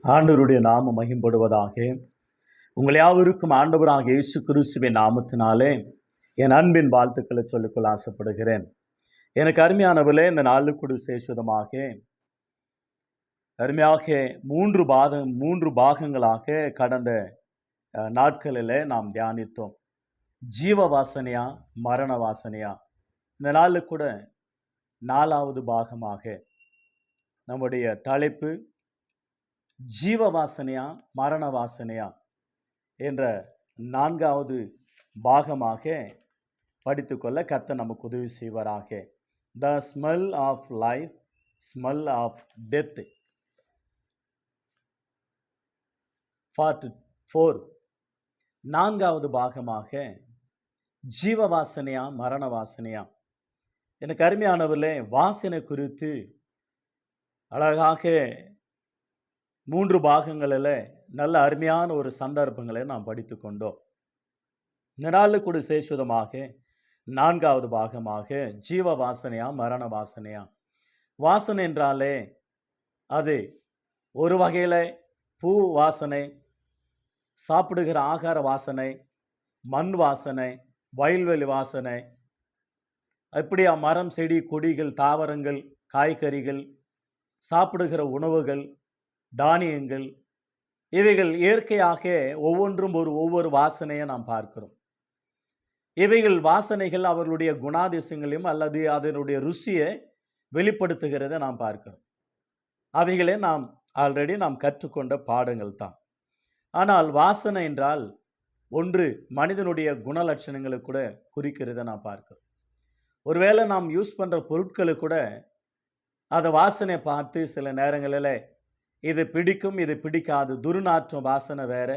ஆண்டவருடைய நாமம் மகிம்படுவதாக. உங்கள் யாவருக்கும் ஆண்டவராக இயேசு கிறிஸ்துவின் நாமத்தினாலே என் அன்பின் வாழ்த்துக்களை சொல்லிக்கொள்ள ஆசைப்படுகிறேன். எனக்கு அருமையானவர்களே, இந்த நாளுக்குடு சேஷதமாக அருமையாக மூன்று பாகங்களாக கடந்த நாட்களில் நாம் தியானித்தோம். ஜீவ வாசனையா, மரண வாசனையா? இந்த நாளில் கூட 4வது பாகமாக நம்முடைய தலைப்பு ஜீவ வாசனையா, மரண வாசனையா என்ற 4வது பாகமாக படித்துக்கொள்ள கர்த்தர் நமக்கு உதவி செய்வாராக. The smell of life, smell of death, part 4. 4வது பாகமாக ஜீவ வாசனையா, மரண வாசனையா? எனக்கு அருமையானவர்களே, வாசனை குறித்து அழகாக 3 பாகங்களில் நல்ல அருமையான ஒரு சந்தர்ப்பங்களை நாம் படித்து கொண்டோம். இந்த நாளில் கூட சேஷுதமாக 4வது பாகமாக ஜீவ வாசனையா, மரண வாசனையா? வாசனை என்றாலே அது ஒரு வகையில் பூ வாசனை, சாப்பிடுகிற ஆகார வாசனை, மண் வாசனை, வயல்வெளி வாசனை, அப்படியா மரம், செடி, கொடிகள், தாவரங்கள், காய்கறிகள், சாப்பிடுகிற உணவுகள், தானியங்கள், இவைகள் இயற்கையாக ஒவ்வொன்றும் ஒவ்வொரு வாசனையை நாம் பார்க்கிறோம். இவைகள் வாசனைகள் அவர்களுடைய குணாதிசயங்களையும் அல்லது அதனுடைய ருசியை வெளிப்படுத்துகிறத நாம் பார்க்கிறோம். அவைகளே நாம் ஆல்ரெடி கற்றுக்கொண்ட பாடங்கள் தான். ஆனால் வாசனை என்றால் ஒன்று மனிதனுடைய குணலட்சணங்களை கூட குறிக்கிறத நாம் பார்க்கிறோம். ஒருவேளை நாம் யூஸ் பண்ணுற பொருட்களை கூட அதை வாசனையை பார்த்து சில நேரங்களில் இது பிடிக்கும், இது பிடிக்காது. துர்நாற்றம் வாசனை வேற,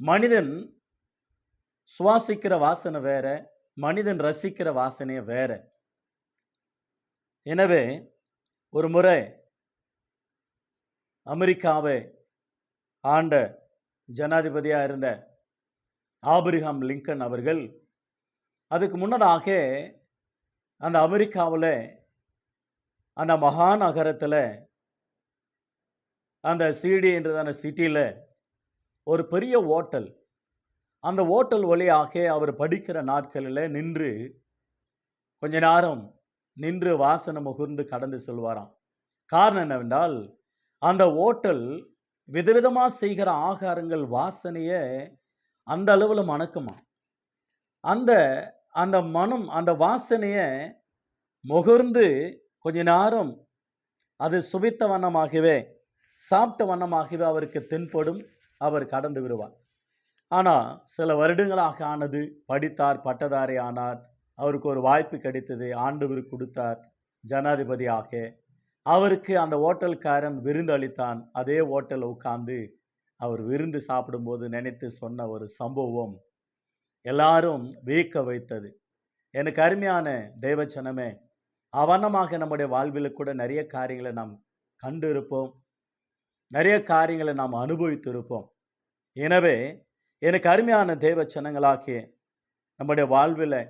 மனிதன் சுவாசிக்கிற வாசனை வேற, மனிதன் ரசிக்கிற வாசனையை வேற. எனவே ஒரு முறை அமெரிக்காவை ஆண்ட ஜனாதிபதியாக இருந்த ஆபிரகாம் லிங்கன் அவர்கள் அதுக்கு முன்னதாக அந்த அமெரிக்காவில் அந்த மகாநகரத்தில் அந்த சிடி என்றதான சிட்டியில் ஒரு பெரிய ஓட்டல், அந்த ஓட்டல் வழியாக அவர் படிக்கிற நாட்களில் நின்று கொஞ்ச நேரம் நின்று வாசனை முகர்ந்து கடந்து செல்வாராம். காரணம் என்னவென்றால் அந்த ஓட்டல் விதவிதமாக செய்கிற ஆகாரங்கள் வாசனையை அந்த அளவில் மணக்குமா. அந்த அந்த மனம், அந்த வாசனையை முகர்ந்து கொஞ்ச நேரம் அது சுபித்த வண்ணமாகவே, சாப்பிட்ட வண்ணமாகவே அவருக்கு தென்படும். அவர் கடந்து விடுவார். ஆனால் சில வருடங்களாக ஆனது, படித்தார், பட்டதாரி ஆனார், அவருக்கு ஒரு வாய்ப்பு கிடைத்தது, ஆண்டவர் கொடுத்தார் ஜனாதிபதியாக. அவருக்கு அந்த ஓட்டல்காரன் விருந்து அளித்தான். அதே ஓட்டலில் உட்கார்ந்து அவர் விருந்து சாப்பிடும்போது நினைத்து சொன்ன ஒரு சம்பவம் எல்லாரும் வியக்க வைத்தது. எனக்கு அருமையான தேவச்சனமே, அவனமாக நம்முடைய வாழ்வில் கூட நிறைய காரியங்களை நாம் கண்டு இருப்போம், நிறைய காரியங்களை நாம் அனுபவித்திருப்போம். எனவே எனக்கு அருமையான தேவச்சனங்களாகிய நம்முடைய வாழ்வில்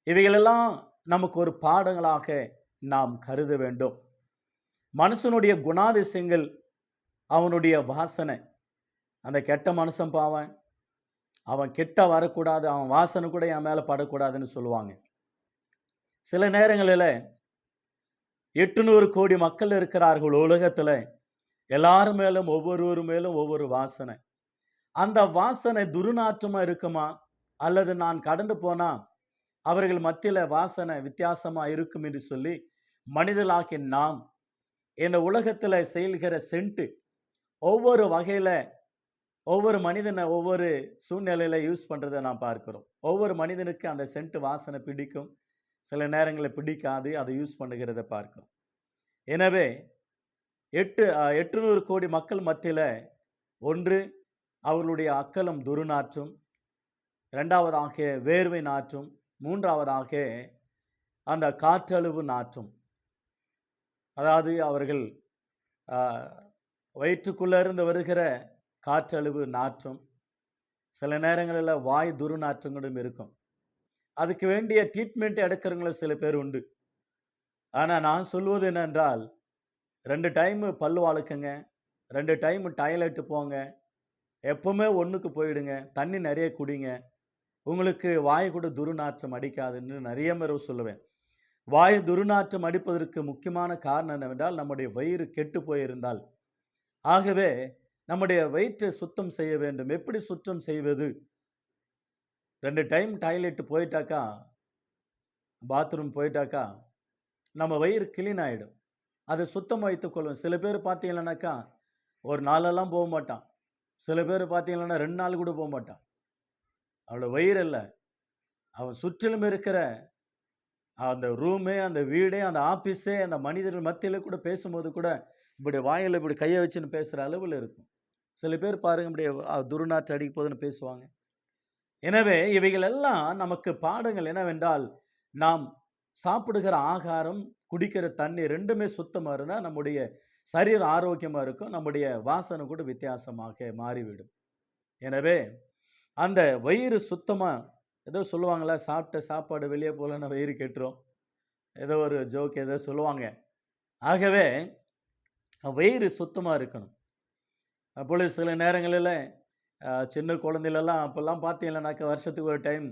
இவைகளெல்லாம் நமக்கு ஒரு பாடங்களாக நாம் கருத வேண்டும். மனுஷனுடைய குணாதிசயங்கள், அவனுடைய வாசனை, அந்த கெட்ட மனுஷன் பாவன், அவன் கெட்ட வரக்கூடாது, அவன் வாசனை கூட என் மேலே படக்கூடாதுன்னு சொல்லுவாங்க. சில நேரங்களில் 800 கோடி மக்கள் இருக்கிறார்கள் உலகத்தில், எல்லாரும் மேலும் ஒவ்வொருவர் மேலும் ஒவ்வொரு வாசனை. அந்த வாசனை துர்நாற்றமாக இருக்குமா, அல்லது நான் கடந்து போனால் அவர்கள் மத்தியில் வாசனை வித்தியாசமாக இருக்கும் என்று சொல்லி மனிதர்களாகிய நாம் இந்த உலகத்தில் செயல்கிற சென்ட்டு ஒவ்வொரு வகையில் ஒவ்வொரு மனிதனை ஒவ்வொரு சூழ்நிலையில் யூஸ் பண்ணுறதை நாம் பார்க்கிறோம். ஒவ்வொரு மனிதனுக்கு அந்த சென்ட்டு வாசனை பிடிக்கும், சில நேரங்களில் பிடிக்காது, அதை யூஸ் பண்ணுகிறத பார்க்கிறோம். எனவே 800 கோடி மக்கள் மத்தியில் ஒன்று அவர்களுடைய அக்கலம் துர்நாற்றும், 2வதாக வேர்வை நாற்றும், 3வதாக அந்த காற்றளவு நாற்றும். அதாவது அவர்கள் வயிற்றுக்குள்ளே இருந்து வருகிற காற்றளவு நாற்றும், சில நேரங்களில் வாய் துர்நாற்றங்களும் இருக்கும். அதுக்கு வேண்டிய ட்ரீட்மெண்ட் எடுக்கிறவங்களும் சில பேர் உண்டு. ஆனால் நான் சொல்வது என்னென்றால் 2 டைமு பல்லு வளர்க்குங்க, 2 டைம் டாய்லெட் போங்க. எப்பவுமே 1க்கு போயிடுங்க. தண்ணி நெறைய குடிங்க. உங்களுக்கு வாய் கூட துர்நாற்றம் அடிக்காதுன்னு நெறைய முறை சொல்லுவேன். வாய் துர்நாற்றம் அடிப்பதற்கு முக்கியமான காரணம் என்னவென்றால், நம்முடைய வயிறு கெட்டு போயிருந்தால். ஆகவே நம்முடைய வயிற்றை சுத்தம் செய்ய வேண்டும். எப்படி சுத்தம் செய்வது? 2 டைம் டாய்லெட் போயிட்டாக்கா, பாத்ரூம் போயிட்டாக்கா, நம்ம வயிறு கிளீன் ஆயிடும். அதை சுத்தமா வைத்துக்கொள்ளும். சில பேர் பார்த்தீங்கன்னாக்கா, ஒரு நாளெல்லாம் போமாட்டான். சில பேர் பார்த்தீங்கன்னா 2 நாள் கூட போமாட்டான். அவனோட வயிறு இல்ல. அவன் சுற்றிலும் இருக்கிற அந்த ரூமே, அந்த வீடே, அந்த ஆபீஸே, அந்த மனிதர்கள் மத்தியில கூட பேசும்போது கூட, இப்படி வாயில இப்படி கைய வச்சுன்னு பேசுற அளவுல இருக்கும். சில பேர் பாருங்க இப்படி துர்நாற்றம் அடிக்க போதுன்னு பேசுவாங்க. எனவே இவைகள் எல்லாம் நமக்கு பாடங்கள் என்னவென்றால், நாம் சாப்பிடுகிற ஆகாரம், குடிக்கிற தண்ணீர் 2மே சுத்தமா இருந்தா நம்முடைய சரீரம் ஆரோக்கியமா இருக்கும். நம்முடைய வாசனை கூட வித்தியாசமாக மாறிவிடும். எனவே அந்த வயிறு சுத்தமா ஏதோ சொல்லுவாங்கல்ல, சாப்பிட்ட சாப்பாடு வெளியே போகலன்னா வயிறு கெட்டுரும். ஏதோ ஒரு ஜோக் ஏதோ சொல்லுவாங்க. ஆகவே வயிறு சுத்தமா இருக்கணும். அப்பொழுது சில நேரங்களில சின்ன குழந்தைகளெல்லாம் அப்போல்லாம் பார்த்தீங்கன்னாக்கா வருஷத்துக்கு ஒரு டைம்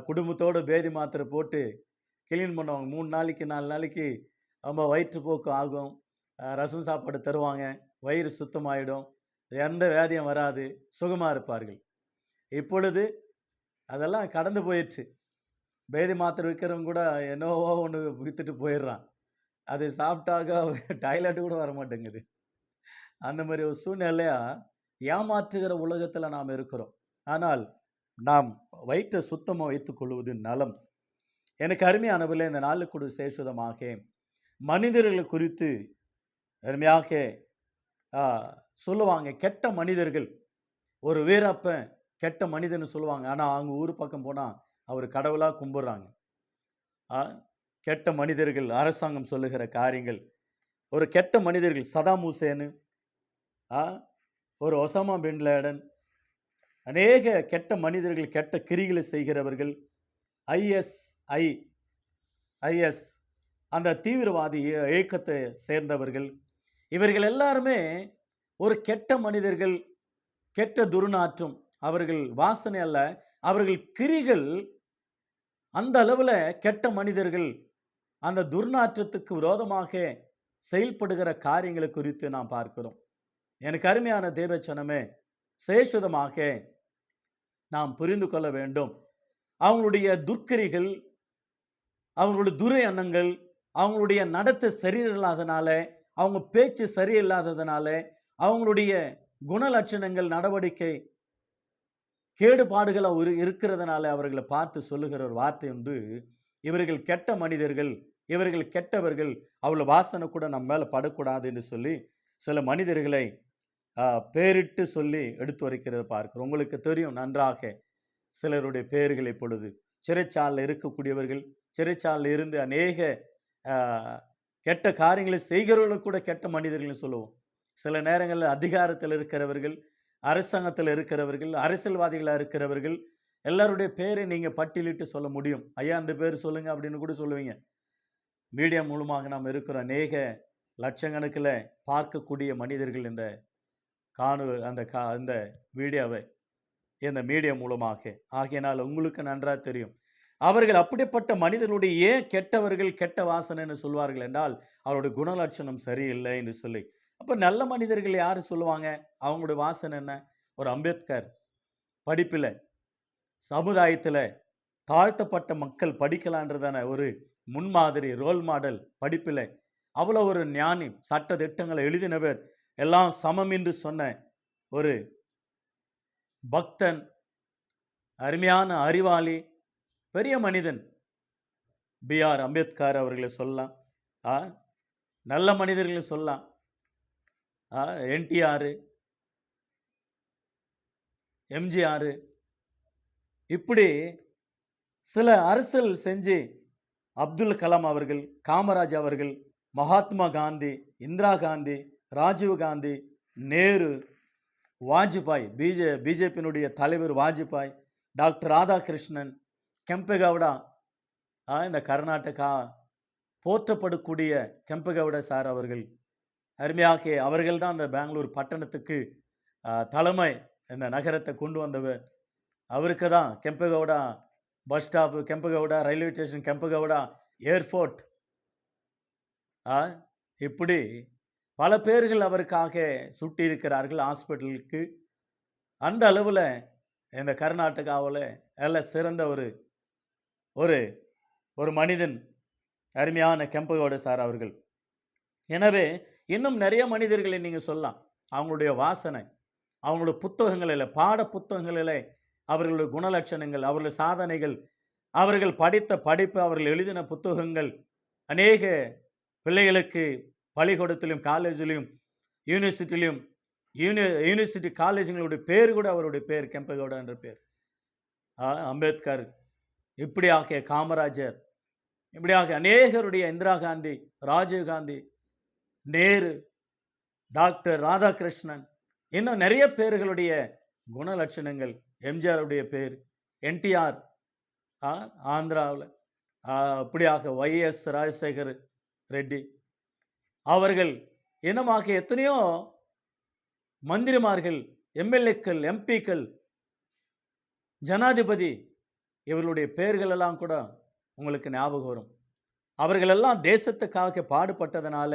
குடும்பத்தோடு பேதி மாத்திரை போட்டு கிளீன் பண்ணுவாங்க. 3 நாளைக்கு 4 நாளைக்கு ரொம்ப வயிற்றுப்போக்கு ஆகும். ரசம் சாப்பாடு தருவாங்க. வயிறு சுத்தமாயிடும். எந்த வியாதியும் வராது. சுகமா இருப்பார்கள். இப்பொழுது அதெல்லாம் கடந்து போயிடுச்சு. பேதி மாத்திரை விற்கிறவங்க கூட என்னவோ ஒண்ணு வித்துட்டு போயிடுறான். அது சாப்பிட்டாக்கா டாய்லெட் கூட வரமாட்டேங்குது. அந்த மாதிரி ஒரு சூழ்நிலையா ஏமாற்றுகிற உலகத்துல நாம் இருக்கிறோம். ஆனால் நாம் வயிற்றை சுத்தமா வைத்துக் கொள்வது நலம். எனக்கு அருமையானவர்களே, இந்த நாளுக்கு கூட விசேஷமாக மனிதர்களை குறித்து அருமையாக சொல்லுவாங்க. கெட்ட மனிதர்கள், ஒரு வீரப்பன் கெட்ட மனிதன்னு சொல்லுவாங்க. ஆனா அவங்க ஊர் பக்கம் போனா அவர் கடவுளா கும்பிடுறாங்க. கெட்ட மனிதர்கள், அரசாங்கம் சொல்லுகிற காரியங்கள், ஒரு கெட்ட மனிதர்கள் சதாம் ஹுசேன், ஒரு ஒசாமா பின் லேடன், அநேக கெட்ட மனிதர்கள், கெட்ட கிரிகளை செய்கிறவர்கள், ஐஎஸ் அந்த தீவிரவாதி இயக்கத்தை சேர்ந்தவர்கள், இவர்கள் எல்லாருமே ஒரு கெட்ட மனிதர்கள், கெட்ட துர்நாற்றம். அவர்கள் வாசனை அல்ல, அவர்கள் கிரிகள் அந்த அளவுல கெட்ட மனிதர்கள். அந்த துர்நாற்றத்துக்கு விரோதமாக செயல்படுகிற காரியங்களை குறித்து நாம் பார்க்கிறோம். எனக்கு அருமையான தேவச்சனமே, சேஷதமாக நாம் புரிந்து கொள்ள வேண்டும். அவங்களுடைய துர்க்கிரிகள், அவங்களுடைய துரை எண்ணங்கள், அவங்களுடைய நடத்தை சரியில்லாதனால, அவங்க பேச்சு சரியில்லாததுனால, அவங்களுடைய குணலட்சணங்கள், நடவடிக்கை கேடுபாடுகள் இருக்கிறதுனால அவர்களை பார்த்து சொல்லுகிற ஒரு வார்த்தை உண்டு, இவர்கள் கெட்ட மனிதர்கள், இவர்கள் கெட்டவர்கள், அவ்வளவு வாசனை கூட நம்ம மேல படக்கூடாது என்று சொல்லி சில மனிதர்களை பேரிட்டு சொல்லி எடுத்து வரைக்கிறத பார்க்கிறோம். உங்களுக்கு தெரியும் நன்றாக சிலருடைய பெயர்கள். இப்பொழுது சிறைச்சாலையில் இருக்கக்கூடியவர்கள், சிறைச்சாலையில் இருந்து அநேக கெட்ட காரியங்களை செய்கிறவர்கள் கூட கெட்ட மனிதர்கள் சொல்லுவோம். சில நேரங்களில் அதிகாரத்தில் இருக்கிறவர்கள், அரசாங்கத்தில் இருக்கிறவர்கள், அரசியல்வாதிகளாக இருக்கிறவர்கள், எல்லாருடைய பேரை நீங்க பட்டியலிட்டு சொல்ல முடியும். ஐயா அந்த பேர் சொல்லுங்க அப்படின்னு கூட சொல்லுவீங்க. மீடியா மூலமாக நாம் இருக்கிற அநேக லட்சக்கணக்கில் பார்க்கக்கூடிய மனிதர்கள் இந்த அந்த வீடியோவை இந்த மீடியா மூலமாக. ஆகையினால் உங்களுக்கு நன்றாக தெரியும், அவர்கள் அப்படிப்பட்ட மனிதர்களுடைய ஏன் கெட்டவர்கள், கெட்ட வாசனைன்னு சொல்வார்கள் என்றால் அவருடைய குணலட்சணம் சரியில்லை என்று சொல்லி. அப்ப நல்ல மனிதர்கள் யாரு சொல்லுவாங்க? அவங்களுடைய வாசனை என்ன? ஒரு அம்பேத்கர் படிப்பில், சமுதாயத்தில் தாழ்த்தப்பட்ட மக்கள் படிக்கலான்றதான ஒரு முன்மாதிரி, ரோல் மாடல் படிப்பில் அவ்வளோ ஒரு ஞானி, சட்ட திட்டங்களை எழுதினவர், எல்லாம் சமம் என்று சொன்ன ஒரு பக்தன், அருமையான அறிவாளி, பெரிய மனிதன் BR அம்பேத்கர் அவர்களை சொல்லலாம். நல்ல மனிதர்களை சொல்லலாம். NTR, MGR, இப்படி சில அரசியல் செஞ்சு அப்துல் கலாம் அவர்கள், காமராஜ் அவர்கள், மகாத்மா காந்தி, இந்திரா காந்தி, ராஜீவ் காந்தி, நேரு, வாஜ்பாய், பிஜேபியினுடைய தலைவர் வாஜ்பாய், டாக்டர் ராதாகிருஷ்ணன், கெம்பேகவுடா, இந்த கர்நாடகா போற்றப்படக்கூடிய கெம்பேகவுடா சார் அவர்கள், அருமையாக அவர்கள் தான் அந்த பெங்களூர் பட்டணத்துக்கு தலைமை இந்த நகரத்தை கொண்டு வந்தவர். அவருக்கு தான் Kempegowda bus stop, Kempegowda railway station, Kempegowda airport, இப்படி பல பேர்கள் அவருக்காக சுட்டி இருக்கிறார்கள் ஹாஸ்பிட்டலுக்கு. அந்த அளவில் இந்த கர்நாடகாவில் நல்ல சிறந்த ஒரு ஒரு ஒரு மனிதன் அருமையான கெம்பகவுடா சார் அவர்கள். எனவே இன்னும் நிறைய மனிதர்களை நீங்கள் சொல்லலாம். அவங்களுடைய வாசனை, அவங்களுடைய புத்தகங்களில், பாட புத்தகங்களில் அவர்களுடைய குணலட்சணங்கள், அவர்களுடைய சாதனைகள், அவர்கள் படித்த படிப்பு, அவர்கள் எழுதின புத்தகங்கள் அநேக பிள்ளைகளுக்கு பள்ளிக்கூடத்திலும் காலேஜிலும் யூனிவர்சிட்டியிலும் யூனிவர்சிட்டி காலேஜுங்களுடைய பேர் கூட அவருடைய பேர் கெம்பகவுடா என்ற பேர். அம்பேத்கர், இப்படியாக காமராஜர், இப்படியாக அநேகருடைய, இந்திரா காந்தி, ராஜீவ் காந்தி, நேரு, டாக்டர் ராதாகிருஷ்ணன், இன்னும் நிறைய பேர்களுடைய குணலட்சணங்கள், எம்ஜிஆருடைய பேர், என்டிஆர் ஆந்திராவில், அப்படியாக ஒய்எஸ் ராஜசேகர் ரெட்டி அவர்கள், இனமாக எத்தனையோ மந்திரிமார்கள், எம்எல்ஏக்கள், எம்பிக்கள், ஜனாதிபதி, இவர்களுடைய பெயர்கள் எல்லாம் கூட உங்களுக்கு ஞாபகம் வரும். அவர்களெல்லாம் தேசத்துக்காக பாடுபட்டதனால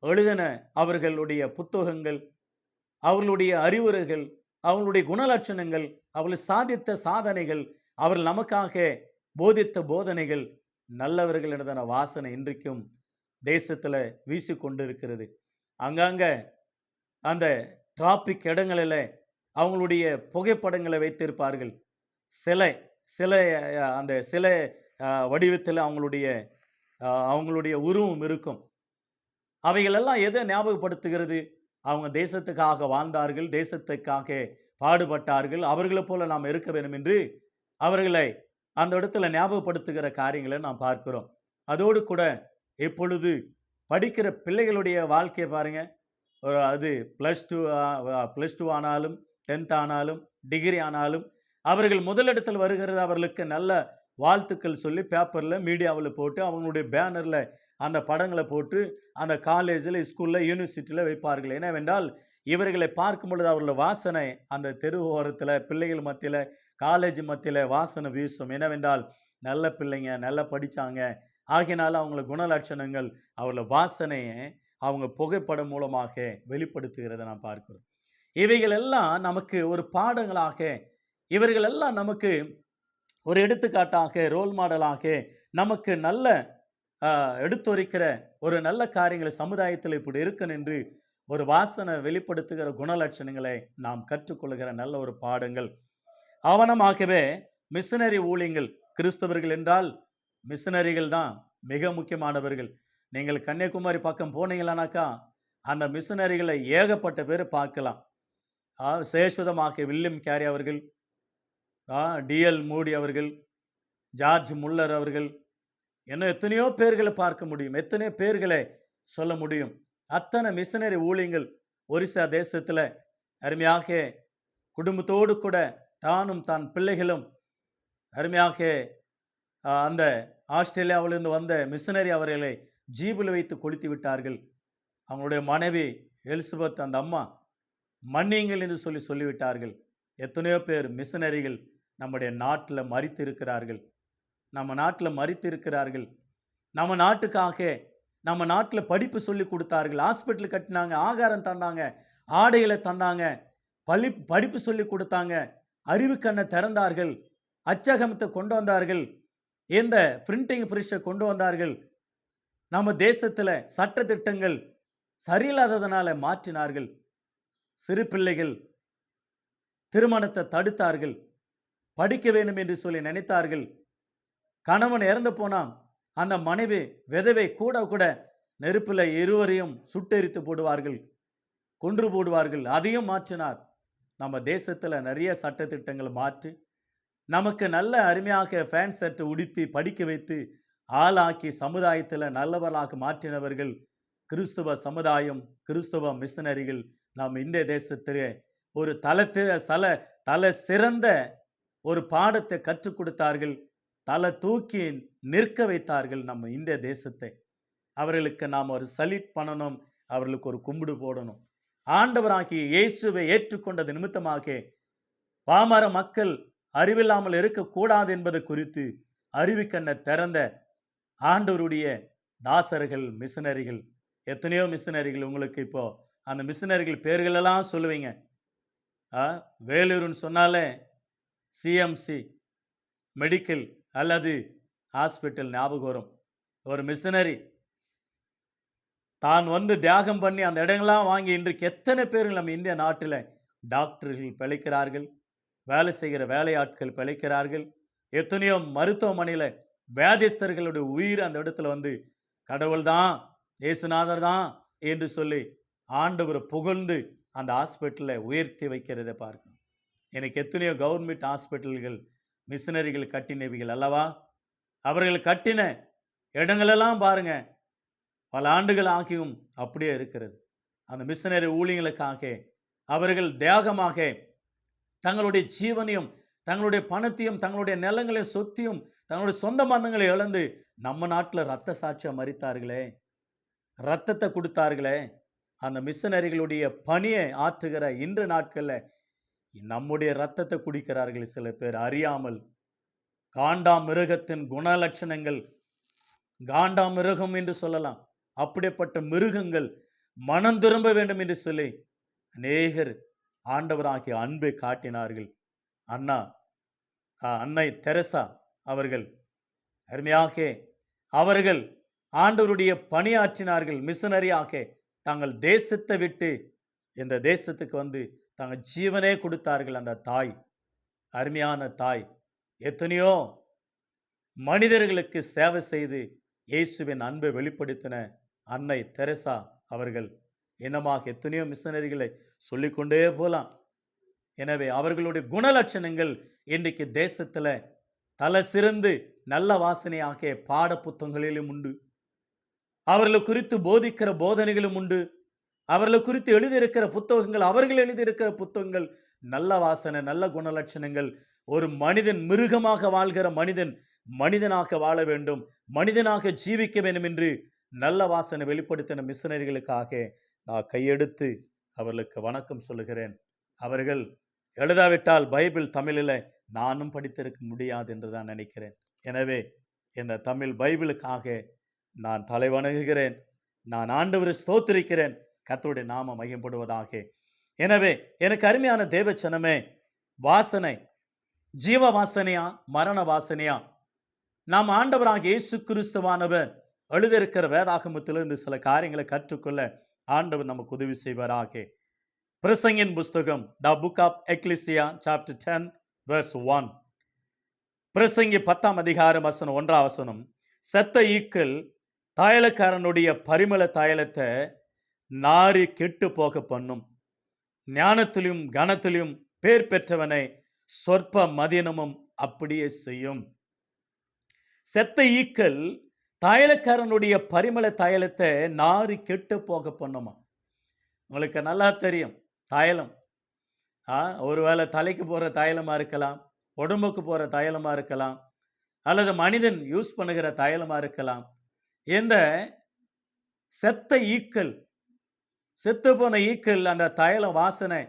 எழுதின அவர்களுடைய புத்தகங்கள், அவர்களுடைய அறிவுரைகள், அவர்களுடைய குணலட்சணங்கள், அவர்கள் சாதித்த சாதனைகள், அவர்கள் நமக்காக போதித்த போதனைகள், நல்லவர்கள் என்ற வாசனை இன்றைக்கும் தேசத்தில் வீசிக்கொண்டு இருக்கிறது. அங்கங்க அந்த டிராபிக் இடங்களில் அவங்களுடைய புகைப்படங்களை வைத்திருப்பார்கள். சிலை சிலை அந்த சிலை வடிவத்தில் அவங்களுடைய உருவம் இருக்கும். அவைகளெல்லாம் எதை ஞாபகப்படுத்துகிறது? அவங்க தேசத்துக்காக வாழ்ந்தார்கள், தேசத்துக்காக பாடுபட்டார்கள், அவர்களை போல நாம் இருக்க வேண்டும் என்று அவர்களை அந்த இடத்துல ஞாபகப்படுத்துகிற காரியங்களை நாம் பார்க்கிறோம். அதோடு கூட இப்பொழுது படிக்கிற பிள்ளைகளுடைய வாழ்க்கையை பாருங்க. அது +2 ஆனாலும் 10th ஆனாலும் டிகிரி ஆனாலும் அவர்கள் முதலிடத்தில் வருகிறது. அவர்களுக்கு நல்ல வாழ்த்துக்கள் சொல்லி பேப்பரில் மீடியாவில் போட்டு அவங்களுடைய பேனரில் அந்த படங்களை போட்டு அந்த காலேஜில், ஸ்கூலில், யூனிவர்சிட்டியில் வைப்பார்கள். என்னவென்றால் இவர்களை பார்க்கும் பொழுது அவர்கள் வாசனை அந்த தெரு ஓரத்தில், பிள்ளைகள் மத்தியில், காலேஜ் மத்தியில் வாசனை வீசும். என்னவென்றால் நல்ல பிள்ளைங்க, நல்லா படித்தாங்க, ஆகினால அவங்கள குணலட்சணங்கள், அவங்கள வாசனையை அவங்க புகைப்படம் மூலமாக வெளிப்படுத்துகிறத நாம் பார்க்கிறோம். இவைகள் எல்லாம் நமக்கு ஒரு பாடங்களாக, இவர்கள் எல்லாம் நமக்கு ஒரு எடுத்துக்காட்டாக, ரோல் மாடலாக, நமக்கு நல்ல எடுத்துரைக்கிற ஒரு நல்ல காரியங்களை சமுதாயத்தில் இப்படி இருக்கணும் என்று ஒரு வாசனை வெளிப்படுத்துகிற குணலட்சணங்களை நாம் கற்றுக்கொள்கிற நல்ல ஒரு பாடங்கள். அவனமாகவே மிஷனரி ஊழியங்கள், கிறிஸ்தவர்கள் என்றால் மிஷனரிகள் தான் மிக முக்கியமானவர்கள். நீங்கள் கன்னியாகுமரி பக்கம் போனீங்களானாக்கா அந்த மிஷனரிகளை ஏகப்பட்ட பேர் பார்க்கலாம். சேஸ்வதமாக வில்லியம் கேரி அவர்கள், டிஎல் மூடி அவர்கள், ஜார்ஜ் முல்லர் அவர்கள், இன்னும் எத்தனையோ பேர்களை பார்க்க முடியும், எத்தனையோ பேர்களை சொல்ல முடியும். அத்தனை மிஷனரி ஊழியங்கள் ஒரிசா தேசத்தில் அருமையாக குடும்பத்தோடு கூட தானும் தான் பிள்ளைகளும் அருமையாக அந்த ஆஸ்திரேலியாவிலிருந்து வந்த மிஷனரி அவர்களை ஜீபில் வைத்து கொளுத்தி விட்டார்கள். அவங்களுடைய மனைவி எலிசபெத், அந்த அம்மா, மன்னியுங்கள் என்று சொல்லிவிட்டார்கள். எத்தனையோ பேர் மிஷனரிகள் நம்முடைய நாட்டில் மரித்து இருக்கிறார்கள். நம்ம நாட்டில் மரித்து இருக்கிறார்கள். நம்ம நாட்டுக்காக நம்ம நாட்டில் படிப்பு சொல்லி கொடுத்தார்கள், ஹாஸ்பிட்டல் கட்டினாங்க, ஆகாரம் தந்தாங்க, ஆடைகளை தந்தாங்க, படிப்பு சொல்லி கொடுத்தாங்க, அறிவு கண்ணை திறந்தார்கள், அச்சகமத்தை கொண்டு வந்தார்கள், இந்த பிரிண்டிங் பிரஷை கொண்டு வந்தார்கள். நம்ம தேசத்தில் சட்ட திட்டங்கள் சரியில்லாததனால மாற்றினார்கள். சிறு பிள்ளைகள் திருமணத்தை தடுத்தார்கள், படிக்க வேண்டும் என்று சொல்லி நினைத்தார்கள். கணவன் இறந்து போனான், அந்த மனைவி விதவை கூட கூட நெருப்பில் இருவரையும் சுட்டெரித்து போடுவார்கள், கொன்று போடுவார்கள். அதையும் மாற்றினார். நம்ம தேசத்தில் நிறைய சட்ட திட்டங்கள் மாற்றி நமக்கு நல்ல அருமையாக ஃபேன் சட்டை உடுத்தி படிக்க வைத்து ஆளாக்கி சமுதாயத்தில் நல்லவர்களாக மாற்றினவர்கள் கிறிஸ்துவ சமுதாயம், கிறிஸ்துவ மிஷனரிகள். நாம் இந்திய தேசத்திலே ஒரு தலை சிறந்த ஒரு பாடத்தை கற்றுக் கொடுத்தார்கள், தலை தூக்கி நிற்க வைத்தார்கள் நம்ம இந்திய தேசத்தை. அவர்களுக்கு நாம் ஒரு சல்யூட் பண்ணணும், அவர்களுக்கு ஒரு கும்பிடு போடணும். ஆண்டவராகிய இயேசுவை ஏற்றுக்கொண்டது நிமித்தமாக பாமர மக்கள் அறிவில்லாமல் இருக்கக்கூடாது என்பது குறித்து அறிவுக்கண்ணை திறந்த ஆண்டவருடைய தாசர்கள், மிஷனரிகள், எத்தனையோ மிஷனரிகள். உங்களுக்கு இப்போ அந்த மிஷனரிகள் பேர்கள் எல்லாம் சொல்லுவீங்க. வேலூர்னு சொன்னாலே சிஎம்சி மெடிக்கல் அல்லது ஹாஸ்பிட்டல் ஞாபகம் வரும். ஒரு மிஷனரி தான் வந்து தியாகம் பண்ணி அந்த இடங்கள்லாம் வாங்கி இன்றைக்கு எத்தனை பேர்கள் நம்ம இந்திய நாட்டில் டாக்டர்கள் பிழைக்கிறார்கள், வேலை செய்கிற வேலையாட்கள் பிழைக்கிறார்கள். எத்தனையோ மருத்துவமனையில் வியாதிஸ்தர்களுடைய உயிர் அந்த இடத்துல வந்து கடவுள் தான், இயேசுநாதர் தான் என்று சொல்லி ஆண்டவரை புகழ்ந்து அந்த ஹாஸ்பிட்டலில் உயர்த்தி வைக்கிறதை பார்க்கணும். எனக்கு எத்தனையோ கவர்மெண்ட் ஹாஸ்பிட்டல்கள் மிஷனரிகள் கட்டினவைகள் அல்லவா? அவர்கள் கட்டின இடங்களெல்லாம் பாருங்க, பல ஆண்டுகள் ஆகியும் அப்படியே இருக்கிறது. அந்த மிஷனரி ஊழியர்களுக்காக அவர்கள் தியாகமாக தங்களுடைய ஜீவனையும் தங்களுடைய பணத்தையும் தங்களுடைய நிலங்களையும் சொத்தையும் தங்களுடைய சொந்த பந்தங்களை இழந்து நம்ம நாட்டில் இரத்த சாட்சியாக மரித்தார்களே, இரத்தத்தை கொடுத்தார்களே. அந்த மிஷனரிகளுடைய பணியை ஆற்றுகிற இன்று நாட்களில் நம்முடைய இரத்தத்தை குடிக்கிறார்கள் சில பேர் அறியாமல். காண்டாமிருகத்தின் குணலட்சணங்கள், காண்டாமிருகம் என்று சொல்லலாம், அப்படிப்பட்ட மிருகங்கள் மனம் திரும்ப வேண்டும் என்று சொல்லி அநேகர் ஆண்டவராகிய அன்பை காட்டினார்கள். அன்னை தெரசா அவர்கள் அருமையாக அவர்கள் ஆண்டவருடைய பணியாற்றினார்கள். மிஷனரியாக தங்கள் தேசத்தை விட்டு இந்த தேசத்துக்கு வந்து தங்கள் ஜீவனே கொடுத்தார்கள். அந்த தாய், அருமையான தாய், எத்தனையோ மனிதர்களுக்கு சேவை செய்து இயேசுவின் அன்பை வெளிப்படுத்தின அன்னை தெரசா அவர்கள் இனமாக எத்தனையோ மிஷனரிகளை சொல்லிக்கொண்டே போகலாம். எனவே அவர்களுடைய குணலட்சணங்கள் இன்றைக்கு தேசத்தில் தலை சிறந்து நல்ல வாசனையாக பாட புத்தகங்களிலும் உண்டு. அவர்களை குறித்து போதிக்கிற போதனைகளும் உண்டு. அவர்களை குறித்து எழுதியிருக்கிற புத்தகங்கள், அவர்கள் எழுதியிருக்கிற புத்தகங்கள் நல்ல வாசனை, நல்ல குணலட்சணங்கள். ஒரு மனிதன் மிருகமாக வாழ்கிற மனிதன் மனிதனாக வாழ வேண்டும், மனிதனாக ஜீவிக்க வேண்டும் என்று நல்ல வாசனை வெளிப்படுத்தின மிஷனரிகளுக்காக நான் கையெடுத்து அவர்களுக்கு வணக்கம் சொல்லுகிறேன். அவர்கள் எழுதாவிட்டால் பைபிள் தமிழில் நானும் படித்திருக்க முடியாது என்று தான் நினைக்கிறேன். எனவே இந்த தமிழ் பைபிளுக்காக நான் தலை வணங்குகிறேன். நான் ஆண்டவரை ஸ்தோத்திரிக்கிறேன். கர்த்தருடைய நாமம் மகிமைப்படுவதாக. எனவே எனக்கு அருமையான தேவச்சனமே, வாசனை ஜீவ வாசனையா மரண வாசனையா? நாம் ஆண்டவராக இயேசு கிறிஸ்துவானவர் எழுதியிருக்கிற வேதாகமத்திலிருந்து சில காரியங்களை கற்றுக்கொள்ள ஆண்டவர் நமக்கு உதவி செய்வாராக. பிரசங்கின் புஸ்தகம் the book of Ecclesia chapter 10 verse 1. பிரசங்கி 10ஆம் அதிகாரம் வசனம் 1ஆம் வசனம். செத்த ஈக்கள் தைலக்காரனுடைய பரிமள தைலத்தை நாரி கெட்டு போக பண்ணும், ஞானத்திலும் கனத்திலும் பேர் பெற்றவனை சொற்ப மதினமும் அப்படியே செய்யும். செத்த ஈக்கள் தைலக்காரனுடைய பரிமள தைலத்தை நாரி கெட்டு போக பண்ணுமா? உங்களுக்கு நல்லா தெரியும். தைலம் ஒருவேளை தலைக்கு போகிற தைலமாக இருக்கலாம், உடம்புக்கு போகிற தைலமாக இருக்கலாம், அல்லது மனிதன் யூஸ் பண்ணுகிற தைலமாக இருக்கலாம். இந்த செத்த ஈக்கள், செத்து போன ஈக்கள் அந்த தைலம் வாசனை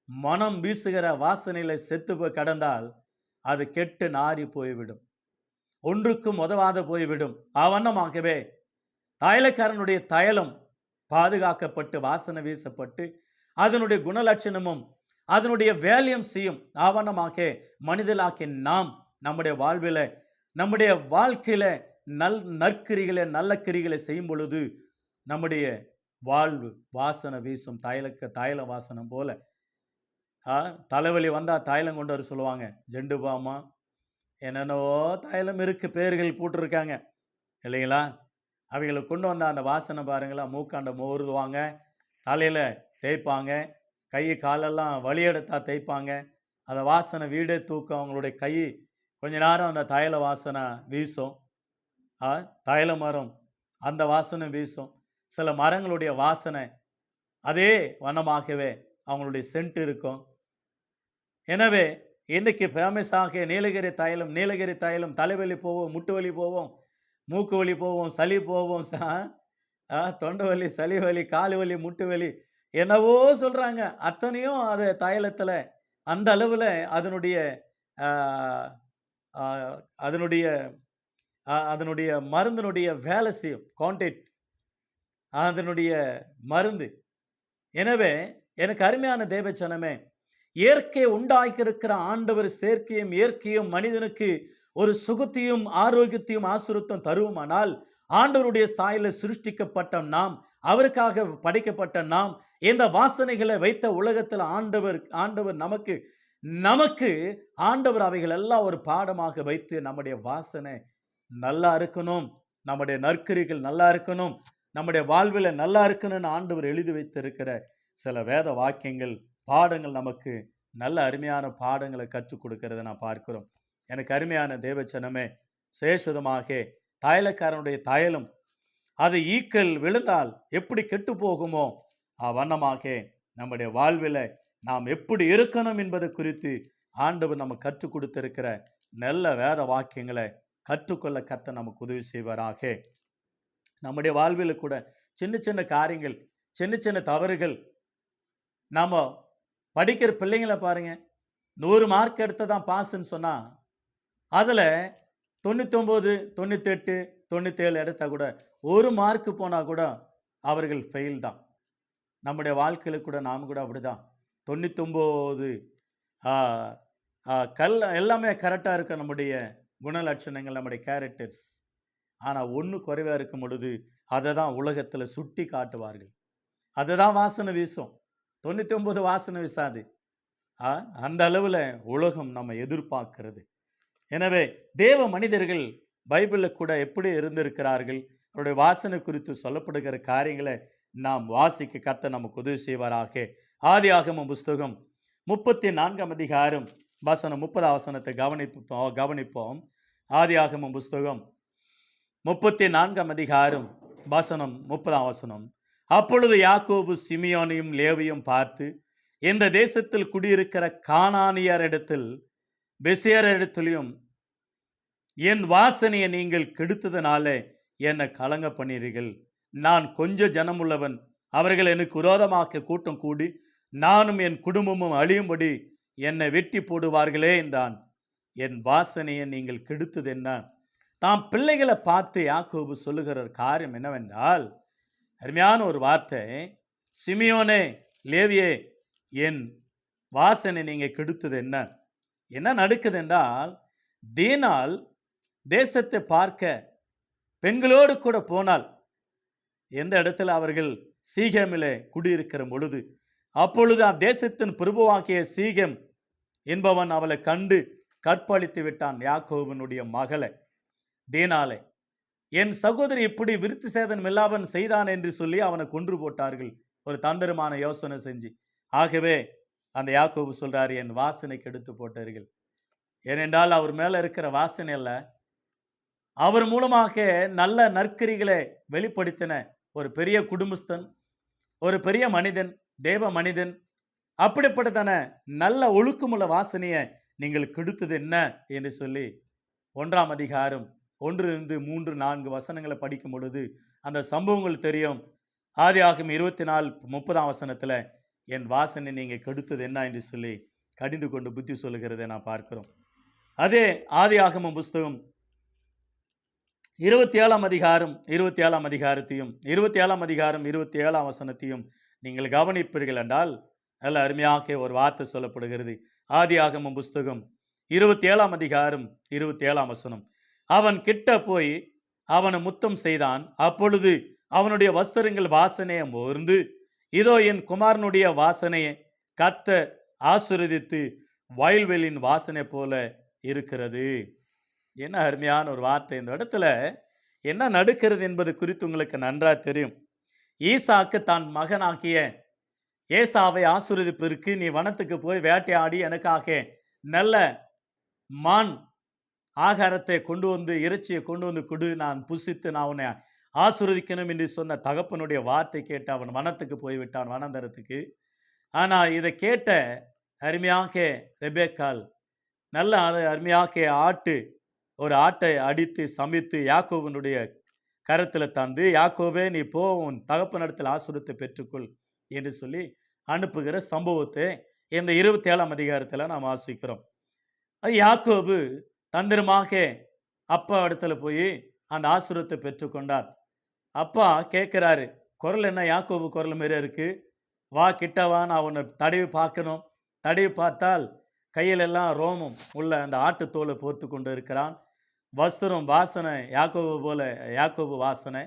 மனம் வீசுகிற வாசனையில் செத்து போய் கடந்தால் அது கெட்டு நாரி போய்விடும், ஒன்றுக்கும் உதவாத போய்விடும். அவனமாகவே தைலக்காரனுடைய தைலம் பாதுகாக்கப்பட்டு வாசனை வீசப்பட்டு அதனுடைய குணலட்சணமும் அதனுடைய வேலையும் செய்யும். ஆவணமாக மனிதனாக்கி நாம் நம்முடைய வாழ்வில் நம்முடைய வாழ்க்கையில் நற்கிரிகளை நல்ல கிரிகளை செய்யும் பொழுது நம்முடைய வாழ்வு வாசனை வீசும். தைல வாசனம் போல. தலைவலி வந்தால் தைலம் கொண்டு வர சொல்லுவாங்க. ஜெண்டு பாமா என்னென்னவோ தைலம் இருக்கு, பேர்கள் போட்டிருக்காங்க இல்லைங்களா? அவங்களை கொண்டு வந்தால் அந்த வாசனை பாருங்களா, மூக்காண்ட மோருதுவாங்க, தலையில் தேய்ப்பாங்க, கை காலெல்லாம் வலியெடுத்தா தேய்ப்பாங்க. அந்த வாசனை வீடே தூக்கம். அவங்களுடைய கை கொஞ்ச நேரம் அந்த தைல வாசனை வீசும். தைல மரம் அந்த வாசனை வீசும். சில மரங்களுடைய வாசனை அதே வண்ணமாகவே அவங்களுடைய சென்ட் இருக்கும். எனவே இன்றைக்கு ஃபேமஸாக நீலகிரி தைலம் தலைவலி போவோம், முட்டு வலி போவோம், மூக்கு வலி போவோம், சளி போவோம், தொண்டை வலி, சளி வலி, கால் வலி, முட்டு வலி என்னவோ சொல்றாங்க. அத்தனையும் அது தைலத்தில அந்த அளவுல அதனுடைய அ அ அதனுடைய அதனுடைய மருந்தினுடைய வேலை செய்யும். அதனுடைய மருந்து. எனவே எனக்கு அருமையான தேவஜனமே, இயற்கை உண்டாக்கியிருக்கிற ஆண்டவர் செயற்கையும், இயற்கையும் மனிதனுக்கு ஒரு சுகத்தையும், ஆரோக்கியத்தையும், ஆசுரத்தையும் தருவோமானால், ஆண்டவருடைய சாயலில சிருஷ்டிக்கப்பட்ட நாம், அவருக்காக படைக்கப்பட்ட நாம், இந்த வாசனைகளை வைத்த உலகத்தில் ஆண்டவர் ஆண்டவர் நமக்கு நமக்கு ஆண்டவர் அவைகள் எல்லாம் ஒரு பாடமாக வைத்து நம்முடைய வாசனை நல்லா இருக்கணும். நம்முடைய நற்கிரிகள் நல்லா இருக்கணும். நம்முடைய வாழ்வில நல்லா இருக்கணும்னு ஆண்டவர் எழுதி வைத்திருக்கிற சில வேத வாக்கியங்கள், பாடங்கள் நமக்கு நல்ல அருமையான பாடங்களை கற்றுக் கொடுக்கிறத நான் பார்க்கிறோம். எனக்கு அருமையான தேவஜனமே, சேஷதமாக தைலக்காரனுடைய தைலம் அது ஈக்கள் விழுந்தால் எப்படி கெட்டு போகுமோ அவ்வண்ணமாக நம்முடைய வாழ்வில நாம் எப்படி இருக்கணும் என்பது குறித்து ஆண்டவர் நம்ம கற்றுக் கொடுத்திருக்கிற நல்ல வேத வாக்கியங்களை கற்றுக்கொள்ள கர்த்தர் நமக்கு உதவி செய்வாராக. நம்முடைய வாழ்வில் கூட சின்ன சின்ன காரியங்கள், சின்ன சின்ன தவறுகள், நாம படிக்கிற பிள்ளைங்களை பாருங்க, 100 மார்க் எடுத்ததான் பாஸ்ன்னு சொன்னா, அதுல 99, 98, 97 எடுத்தா கூட 1 மார்க் போனா கூட அவர்கள் ஃபெயில் தான். நம்முடைய வாழ்க்கையில கூட நாம கூட அப்படிதான். 99 ஆ எல்லாமே கரெக்டா இருக்கு நம்முடைய குணலட்சணங்கள், நம்முடைய கேரக்டர்ஸ். ஆனா 1 குறைவா இருக்கும் பொழுது, அதை தான் உலகத்துல சுட்டி காட்டுவார்கள். அதுதான் வாசனை வீசும். 99 வாசனை வீசாது. அந்த அளவுல உலகம் நம்ம எதிர்பார்க்கிறது. எனவே தேவ மனிதர்கள் பைபிள்ல கூட எப்படி இருந்திருக்கிறார்கள், அவருடைய வாசனை குறித்து சொல்லப்படுகிற காரியங்களை நாம் வாசிக்க கர்த்தர் நமக்கு உதவி செய்வாராக. ஆதியாகமம் புஸ்தகம் 34 அதிகாரம் வசனம் 30 வசனத்தை கவனிப்போம். ஆதியாகமம் புஸ்தகம் 34 அதிகாரம் வசனம் 30 வசனம். அப்பொழுது யாக்கோபு சிமியோனையும் லேவியும் பார்த்து, இந்த தேசத்தில் குடியிருக்கிற கானானியரிடத்தில் பெசேரிடத்திலும் என் வாசனையை நீங்கள் கெடுத்ததனாலே என்னை கலங்க பண்ணீர்கள். நான் கொஞ்ச ஜனமுள்ளவன், அவர்கள் எனக்கு விரோதமாக கூட்டம் கூடி நானும் என் குடும்பமும் அழியும்படி என்னை வெட்டி போடுவார்களே என்றான். என் வாசனையை நீங்கள் கெடுத்தது என்ன? தாம் பிள்ளைகளை பார்த்து யாக்கோபு சொல்லுகிற காரியம் என்னவென்றால், அருமையான ஒரு வார்த்தை, சிமியோனே, லேவியே, என் வாசனை நீங்க கெடுத்தது என்ன? என்ன நடக்குது என்றால், தீனால் தேசத்தை பார்க்க பெண்களோடு கூட போனால், எந்த இடத்துல அவர்கள் சீகேமிலே குடியிருக்கிற பொழுது, அப்பொழுது அத்தேசத்தின் பிரபுவாகிய சீகேம் என்பவன் அவளை கண்டு கற்பழித்து விட்டான் யாக்கோபனுடைய மகளை தீனாலை. என் சகோதரி இப்படி விருத்தி சேதனம் இல்லாமல் செய்தான் என்று சொல்லி அவனை கொன்று போட்டார்கள், ஒரு தந்திரமான யோசனை செஞ்சு. ஆகவே அந்த யாக்கோபு சொல்றாரு, என் வாசனை கெடுத்து போட்டார்கள். ஏனென்றால் அவர் மேல இருக்கிற வாசனை அல்ல, அவர் மூலமாக நல்ல நற்கிரிகளை வெளிப்படுத்தின ஒரு பெரிய குடும்பஸ்தன், ஒரு பெரிய மனிதன், தேவ மனிதன், அப்படிப்பட்டதான நல்ல ஒழுக்கமுள்ள வாசனையை நீங்கள் கெடுத்தது என்ன என்று சொல்லி 1ஆம் அதிகாரம் 1-3, 4 வசனங்களை படிக்கும் பொழுது அந்த சம்பவங்கள் தெரியும். ஆதியாகமம் 24:30 வசனத்தில் என் வாசனை நீங்கள் கெடுத்தது என்ன என்று சொல்லி கடிந்து கொண்டு புத்தி சொல்லுகிறதை நான் பார்க்கிறோம். அதே ஆதியாகமம் புஸ்தகம் 27ஆம் அதிகாரம் 27ஆம் அதிகாரத்தையும் 27ஆம் அதிகாரம் 27ஆம் வசனத்தையும் நீங்கள் கவனிப்பீர்கள் என்றால் நல்ல அருமையாக ஒரு வார்த்தை சொல்லப்படுகிறது. ஆதியாகமம் புஸ்தகம் 27ஆம் அதிகாரம் 27ஆம் வசனம். அவன் கிட்ட போய் அவனை முத்தம் செய்தான். அப்பொழுது அவனுடைய வஸ்திரங்கள் வாசனையை மோர்ந்து, இதோ என் குமாரனுடைய வாசனையை கர்த்தர் ஆசீர்வதித்து வயல்வெளியின் வாசனை போல இருக்கிறது. என்ன அருமையான ஒரு வார்த்தை. இந்த இடத்துல என்ன நடக்கிறது என்பது குறித்து உங்களுக்கு நன்றாக தெரியும். ஈசாக்கு தான் மகனாகிய ஏசாவை ஆசீர்வதிப்பதற்கு நீ வனத்துக்கு போய் வேட்டையாடி எனக்காக நல்ல மான் ஆகாரத்தை கொண்டு வந்து, இறைச்சியை கொண்டு வந்து கொடு, நான் புசித்து நான் உன்னை ஆசீர்வதிக்கணும் என்று சொன்ன தகப்பனுடைய வார்த்தை கேட்டு அவன் வனத்துக்கு போய்விட்டான், வனாந்தரத்துக்கு. ஆனால் இதை கேட்ட அருமையாக ரெபேக்காள் நல்ல அருமையாக ஒரு ஆட்டை அடித்து சமைத்து யாக்கோபனுடைய கரத்துல தந்து, யாக்கோபே நீ போ, உன் தகப்பனிடத்தில் ஆசீர்வாதத்தை பெற்றுக்கொள் என்று சொல்லி அனுப்புகிற சம்பவத்தை இந்த 27ஆம் அதிகாரத்துல நாம் வாசிக்கிறோம். அது யாக்கோபு தந்திரமாக அப்பா இடத்துல போய் அந்த ஆசீர்வாதத்தை பெற்றுக்கொண்டார். அப்பா கேட்கிறாரு, குரல் என்ன யாக்கோபு குரல் மாரி இருக்கு, வா கிட்ட வா, நான் உன்னை தடவி பார்க்கணும். தடவி பார்த்தால் கையிலெல்லாம் ரோமம் உள்ள அந்த ஆட்டுத்தோலை போர்த்து கொண்டு இருக்கிறான். வஸ்திரம் வாசனை யாக்கோபு போல, யாக்கோபு வாசனை.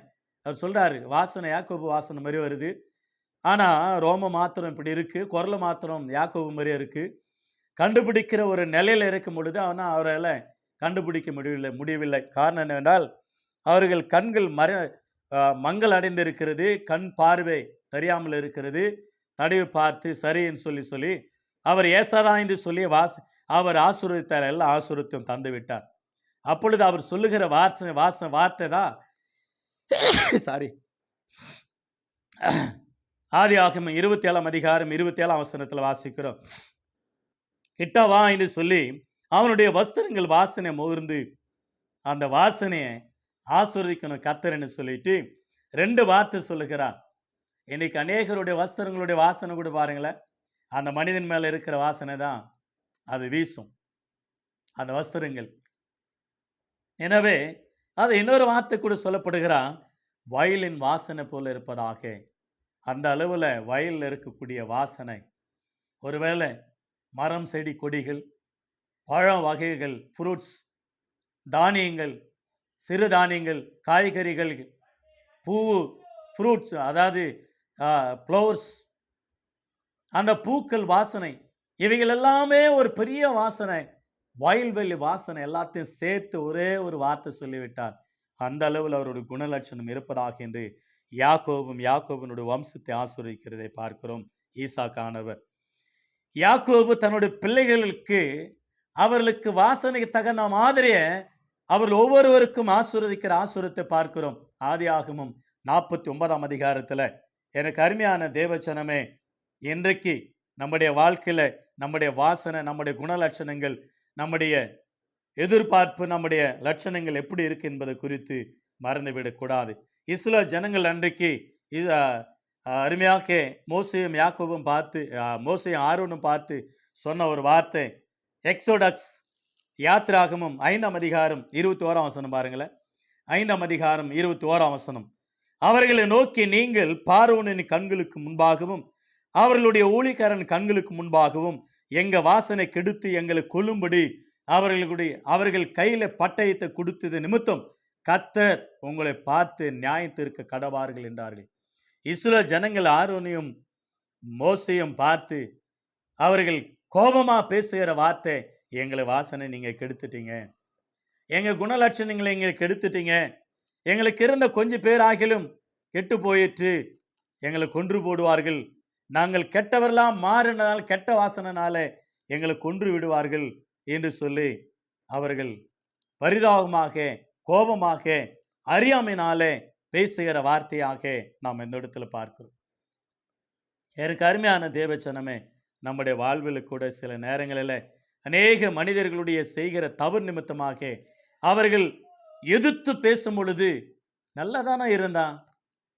அவர் சொல்றாரு, வாசனை யாக்கோபு வாசனை மாதிரி வருது, ஆனா ரோமம் மாத்திரம் இப்படி இருக்கு, குரல் மாத்திரம் யாக்கோபு மாதிரியே இருக்கு. கண்டுபிடிக்கிற ஒரு நிலையில இருக்கும் பொழுது அவரால் கண்டுபிடிக்க முடியவில்லை. காரணம் என்னவென்றால் அவர்கள் கண்கள் மங்கள் அடைந்திருக்கிறது, கண் பார்வை தெரியாமல் இருக்கிறது. தடவி பார்த்து சரின்னு சொல்லி அவர் ஏசாதான் என்று சொல்லி அவர் ஆசீர்வதித்தார், எல்லாம் ஆசீர்வாதத்தையும் தந்து விட்டார். அப்பொழுது அவர் சொல்லுகிற வார்த்தை தான் சாரி ஆதியாகமம் 27ஆம் அதிகாரம் 27ஆம் வசனத்தில் வாசிக்கிறோம். கிட்ட வா என்று சொல்லி அவனுடைய வஸ்திரங்கள் வாசனை முகர்ந்து அந்த வாசனையை ஆசீர்வதிக்கணும் கர்த்தர்னு சொல்லிட்டு 2 வார்த்தை சொல்லுகிறார். இன்னைக்கு அநேகருடைய வஸ்திரங்களுடைய வாசனை கூட பாருங்களேன், அந்த மனிதன் மேல இருக்கிற வாசனை தான் அது வீசும், அந்த வஸ்திரங்கள். எனவே அது இன்னொரு வார்த்தை கூட சொல்லப்படுகிறான், வயலின் வாசனை போல இருப்பதாக. அந்த அளவில் வயலில் இருக்கக்கூடிய வாசனை, ஒருவேளை மரம் செடி கொடிகள், பழ வகைகள், ஃப்ரூட்ஸ், தானியங்கள், சிறு தானியங்கள், காய்கறிகள், பூ, ஃப்ரூட்ஸ், அதாவது ஃப்ளவர்ஸ், அந்த பூக்கள் வாசனை, இவைகள் எல்லாமே ஒரு பெரிய வாசனை, வயல்வெளி வாசனை எல்லாத்தையும் சேர்த்து ஒரே ஒரு வார்த்தை சொல்லிவிட்டார். அந்த அளவில் அவருடைய குணலட்சணம் இருப்பதாக என்று யாக்கோபினுடைய வம்சத்தை ஆசீர்வதிக்கிறதை பார்க்கிறோம். ஈசாக்கானவர் யாக்கோபு தன்னுடைய பிள்ளைகளுக்கு அவர்களுக்கு வாசனைக்கு தகுந்த மாதிரியே அவர்கள் ஒவ்வொருவருக்கும் ஆசீர்வதிக்கிற ஆசீர்வாதத்தை பார்க்கிறோம். ஆதியாகமம் 49ஆம் அதிகாரத்தில் எனக்கு அருமையான தேவச்சனமே, இன்றைக்கு நம்முடைய வாழ்க்கையில் நம்முடைய வாசனை, நம்முடைய குணலட்சணங்கள், நம்முடைய எதிர்பார்ப்பு, நம்முடைய லட்சணங்கள் எப்படி இருக்கு என்பதை குறித்து மறந்துவிடக்கூடாது. இஸ்ரவேல் ஜனங்கள் அன்றைக்கு அருமையாக மோசேயும் யாக்கோபும் பார்த்து, மோசேயும் ஆரோனும் பார்த்து சொன்ன ஒரு வார்த்தை, எக்ஸோடக்ஸ் யாத்திராகமம் 5ஆம் அதிகாரம் 21ஆம் வசனம் பாருங்களேன். 5ஆம் அதிகாரம் 21ஆம் வசனம், அவர்களை நோக்கி நீங்கள் பார்வோனின் கண்களுக்கு முன்பாகவும் அவர்களுடைய ஊழியக்காரன் கண்களுக்கு முன்பாகவும் எங்க வாசனை கெடுத்து எங்களை கொல்லும்படி அவர்கள் கையில பட்டயத்தை கொடுத்தது நிமித்தம் கர்த்தர் உங்களை பார்த்து நியாயத்திற்கு கடவார்கள் என்றார்கள். இஸ்ரவேல் ஜனங்கள் ஆரோனையும் மோசையும் பார்த்து அவர்கள் கோபமா பேசுகிற வார்த்தை, எங்களை வாசனை நீங்க கெடுத்துட்டீங்க, எங்க குணலட்சணங்களை நீங்க கெடுத்துட்டீங்க, எங்களுக்கு இருந்த கொஞ்சம் பேர் ஆகிலும் கெட்டு போயிற்று, எங்களை கொன்று போடுவார்கள், நாங்கள் கெட்டவரெல்லாம் மாறினால் கெட்ட வாசனைனால எங்களை கொன்று விடுவார்கள் என்று சொல்லி அவர்கள் பரிதாபமாக, கோபமாக, அறியாமையினாலே பேசுகிற வார்த்தையாக நாம் இந்த இடத்துல பார்க்கிறோம். எனக்கு அருமையான தேவச்சனமே, நம்முடைய வாழ்வில் கூட சில நேரங்களில் அநேக மனிதர்களுடைய செய்கிற தவறு நிமித்தமாக அவர்கள் எதிர்த்து பேசும் பொழுது நல்லதானே இருந்தான்,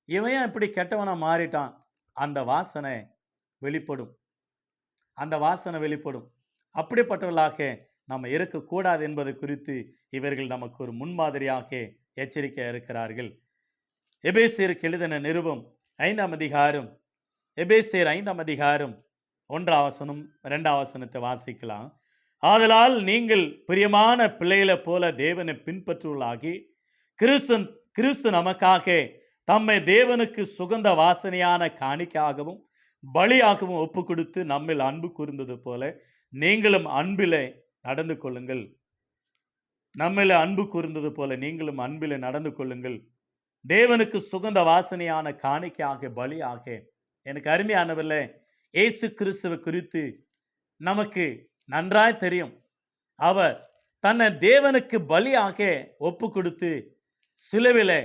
இவன் இப்படி கெட்டவனா மாறிட்டான், அந்த வாசனை வெளிப்படும், அந்த வாசனை வெளிப்படும். அப்படிப்பட்டவர்களாக நம்ம இருக்கக்கூடாது என்பது குறித்து இவர்கள் நமக்கு ஒரு முன்மாதிரியாக எச்சரிக்கை இருக்கிறார்கள். எபேசியருக்கு எழுதின நிருபம் 5ஆம் அதிகாரம், எபேசியர் 5ஆம் அதிகாரம் 1ஆம் வசனம் 2ஆம் வசனத்தை வாசிக்கலாம். ஆதலால் நீங்கள் பிரியமான பிள்ளைகளை போல தேவனை பின்பற்றுவர்களாகி கிறிஸ்து நமக்காக தம்மை தேவனுக்கு சுகந்த வாசனையான காணிக்கையாகவும் பலியாகவும் ஒப்பு கொடுத்து நம்மில் அன்பு கூர்ந்தது போல நீங்களும் அன்பிலே நடந்து கொள்ளுங்கள். நம்மில் அன்பு கூர்ந்தது போல நீங்களும் அன்பிலே நடந்து கொள்ளுங்கள். தேவனுக்கு சுகந்த வாசனையான காணிக்கையாக பலியாக. எனக்கு அருமையானவர்களே, இயேசு கிறிஸ்துவை குறித்து நமக்கு நன்றாய் தெரியும். அவர் தன்னை தேவனுக்கு பலியாக ஒப்பு கொடுத்து சிலுவையிலே